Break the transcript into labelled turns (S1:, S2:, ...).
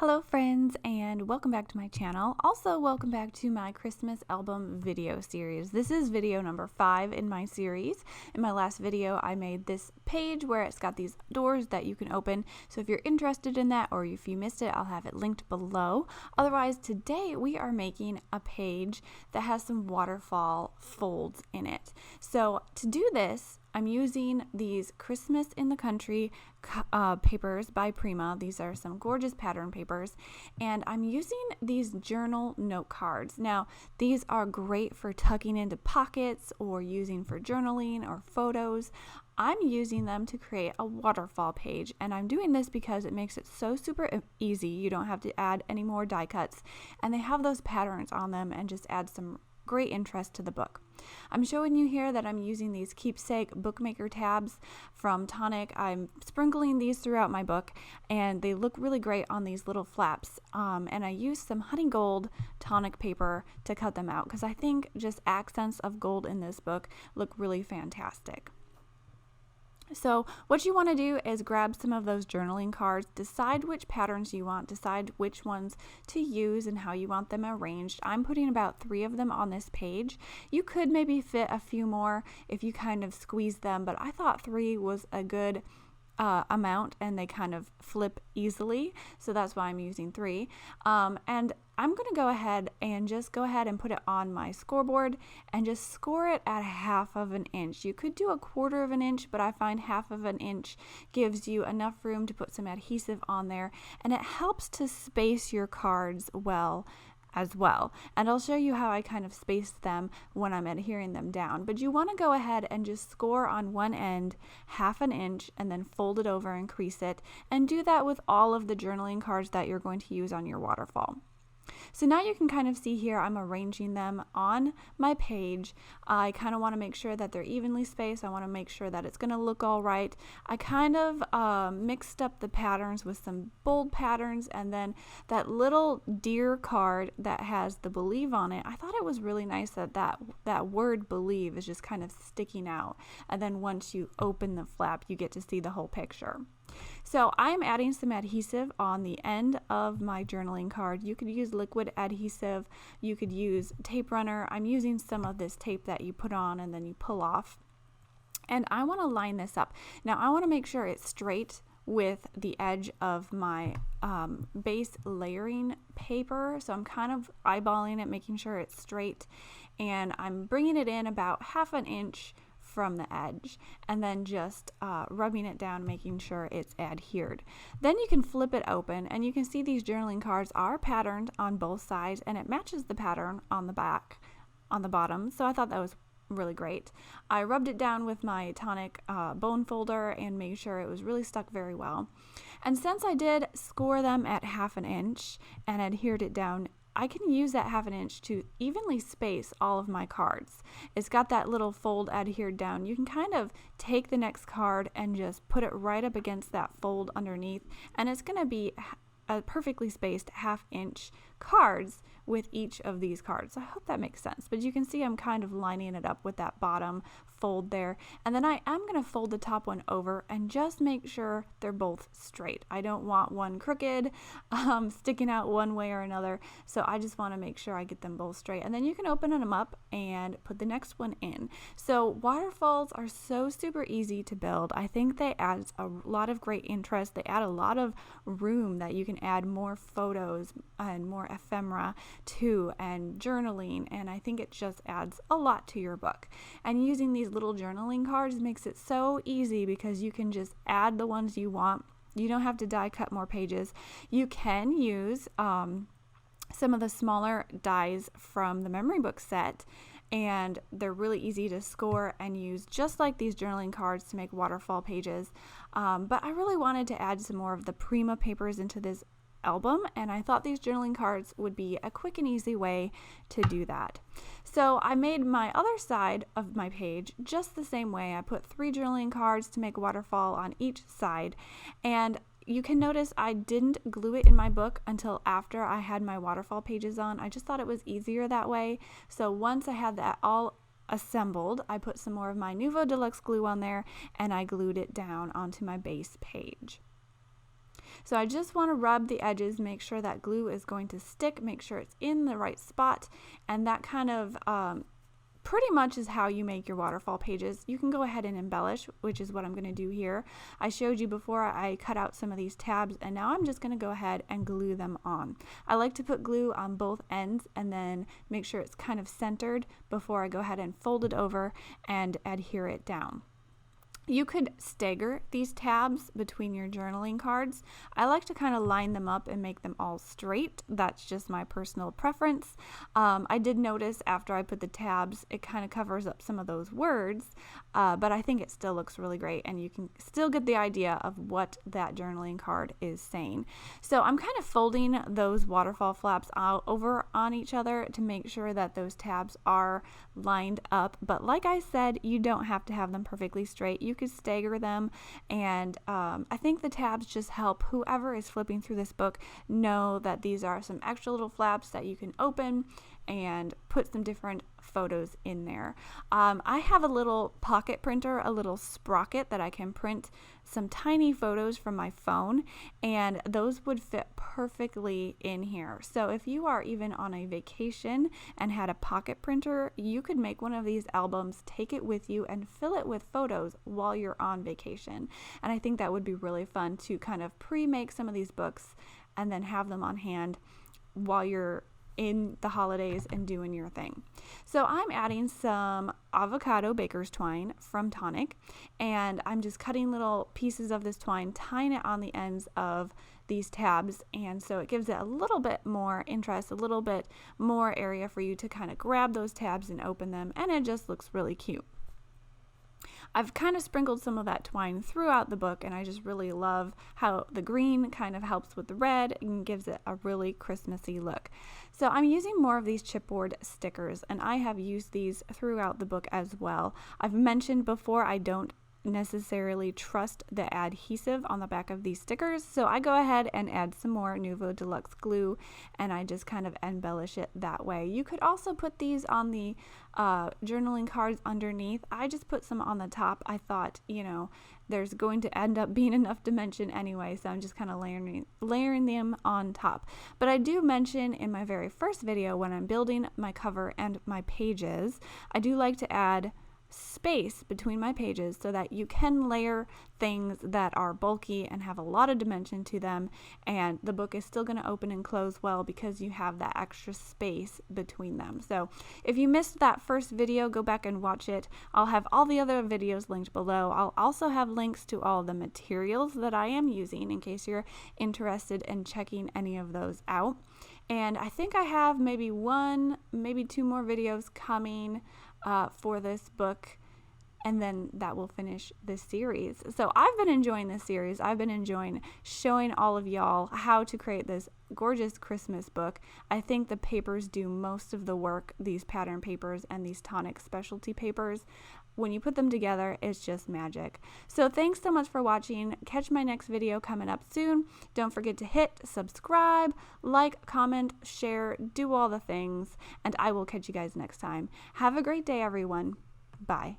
S1: Hello friends, and welcome back to my channel. Also welcome back to my Christmas album video series. This is video number 5 in my series. In my last video I made this page where it's got these doors that you can open, so if you're interested in that or if you missed it, I'll have it linked below. Otherwise, today we are making a page that has some waterfall folds in it. So to do this, I'm using these Christmas in the Country papers by Prima. These are some gorgeous pattern papers, and I'm using these journal note cards. Now, these are great for tucking into pockets or using for journaling or photos. I'm using them to create a waterfall page, and I'm doing this because it makes it so super easy. You don't have to add any more die cuts, and they have those patterns on them and just add some great interest to the book. I'm showing you here that I'm using these Keepsake bookmaker tabs from Tonic. I'm sprinkling these throughout my book, and they look really great on these little flaps. And I used some honey gold Tonic paper to cut them out because I think just accents of gold in this book look really fantastic. So what you want to do is grab some of those journaling cards, decide which patterns you want, decide which ones to use and how you want them arranged. I'm putting about 3 of them on this page. You could maybe fit a few more if you kind of squeeze them, but I thought 3 was a good amount, and they kind of flip easily, so that's why I'm using 3. And I'm going to go ahead and put it on my scoreboard and just score it at 1/2 of an inch. You could do 1/4 of an inch, but I find 1/2 of an inch gives you enough room to put some adhesive on there, and it helps to space your cards well as well. And I'll show you how I kind of space them when I'm adhering them down. But you want to go ahead and just score on one end 1/2 an inch and then fold it over and crease it, and do that with all of the journaling cards that you're going to use on your waterfall. So now you can kind of see here I'm arranging them on my page. I kind of want to make sure that they're evenly spaced. I want to make sure that it's going to look all right. I kind of mixed up the patterns with some bold patterns, and then that little deer card that has the believe on it, I thought it was really nice that word believe is just kind of sticking out, and then once you open the flap you get to see the whole picture. So I'm adding some adhesive on the end of my journaling card. You could use liquid adhesive, you could use tape runner. I'm using some of this tape that you put on and then you pull off. And I want to line this up. Now I want to make sure it's straight with the edge of my base layering paper. So I'm kind of eyeballing it, making sure it's straight, and I'm bringing it in about 1/2 an inch from the edge, and then just rubbing it down, making sure it's adhered. Then you can flip it open, and you can see these journaling cards are patterned on both sides, and it matches the pattern on the back, on the bottom, so I thought that was really great. I rubbed it down with my Tonic bone folder and made sure it was really stuck very well. And since I did score them at 1/2 an inch and adhered it down, I can use that 1/2 an inch to evenly space all of my cards. It's got that little fold adhered down. You can kind of take the next card and just put it right up against that fold underneath, and it's going to be a perfectly spaced 1/2 inch cards with each of these cards. I hope that makes sense, but you can see I'm kind of lining it up with that bottom fold there, and then I am going to fold the top one over and just make sure they're both straight. I don't want one crooked, sticking out one way or another, so I just want to make sure I get them both straight, and then you can open them up and put the next one in. So waterfalls are so super easy to build. I think they add a lot of great interest. They add a lot of room that you can add more photos and more ephemera to, and journaling, and I think it just adds a lot to your book. And using these little journaling cards makes it so easy because you can just add the ones you want. You don't have to die cut more pages. You can use some of the smaller dies from the memory book set, and they're really easy to score and use just like these journaling cards to make waterfall pages. But I really wanted to add some more of the Prima papers into this album, and I thought these journaling cards would be a quick and easy way to do that. So I made my other side of my page just the same way. I put 3 journaling cards to make a waterfall on each side, and you can notice I didn't glue it in my book until after I had my waterfall pages on. I just thought it was easier that way. So once I had that all assembled, I put some more of my Nuvo deluxe glue on there, and I glued it down onto my base page. So I just want to rub the edges, make sure that glue is going to stick, make sure it's in the right spot, and that kind of pretty much is how you make your waterfall pages. You can go ahead and embellish, which is what I'm going to do here. I showed you before I cut out some of these tabs, and now I'm just going to go ahead and glue them on. I like to put glue on both ends and then make sure it's kind of centered before I go ahead and fold it over and adhere it down. You could stagger these tabs between your journaling cards. I like to kind of line them up and make them all straight. That's just my personal preference. I did notice after I put the tabs, it kind of covers up some of those words, but I think it still looks really great, and you can still get the idea of what that journaling card is saying. So I'm kind of folding those waterfall flaps out over on each other to make sure that those tabs are lined up. But like I said, you don't have to have them perfectly straight. You could stagger them, and I think the tabs just help whoever is flipping through this book know that these are some extra little flaps that you can open and put some different photos in there. I have a little pocket printer, a little sprocket that I can print some tiny photos from my phone, and those would fit perfectly in here. So if you are even on a vacation and had a pocket printer, you could make one of these albums, take it with you, and fill it with photos while you're on vacation. And I think that would be really fun to kind of pre-make some of these books and then have them on hand while you're in the holidays and doing your thing. So I'm adding some avocado baker's twine from Tonic, and I'm just cutting little pieces of this twine, tying it on the ends of these tabs, and so it gives it a little bit more interest, a little bit more area for you to kind of grab those tabs and open them, and it just looks really cute. I've kind of sprinkled some of that twine throughout the book, and I just really love how the green kind of helps with the red and gives it a really Christmassy look. So I'm using more of these chipboard stickers, and I have used these throughout the book as well. I've mentioned before I don't necessarily trust the adhesive on the back of these stickers, so I go ahead and add some more Nuvo deluxe glue, and I just kind of embellish it that way. You could also put these on the journaling cards underneath. I just put some on the top. I thought, you know, there's going to end up being enough dimension anyway, so I'm just kind of layering them on top. But I do mention in my very first video when I'm building my cover and my pages, I do like to add space between my pages so that you can layer things that are bulky and have a lot of dimension to them, and the book is still going to open and close well because you have that extra space between them. So if you missed that first video, go back and watch it. I'll have all the other videos linked below. I'll also have links to all the materials that I am using in case you're interested in checking any of those out. And I think I have maybe two more videos coming for this book, and then that will finish this series. So I've been enjoying this series. I've been enjoying showing all of y'all how to create this gorgeous Christmas book. I think the papers do most of the work, these pattern papers and these Tonic specialty papers. When you put them together, it's just magic. So thanks so much for watching. Catch my next video coming up soon. Don't forget to hit subscribe, like, comment, share, do all the things, and I will catch you guys next time. Have a great day, everyone. Bye.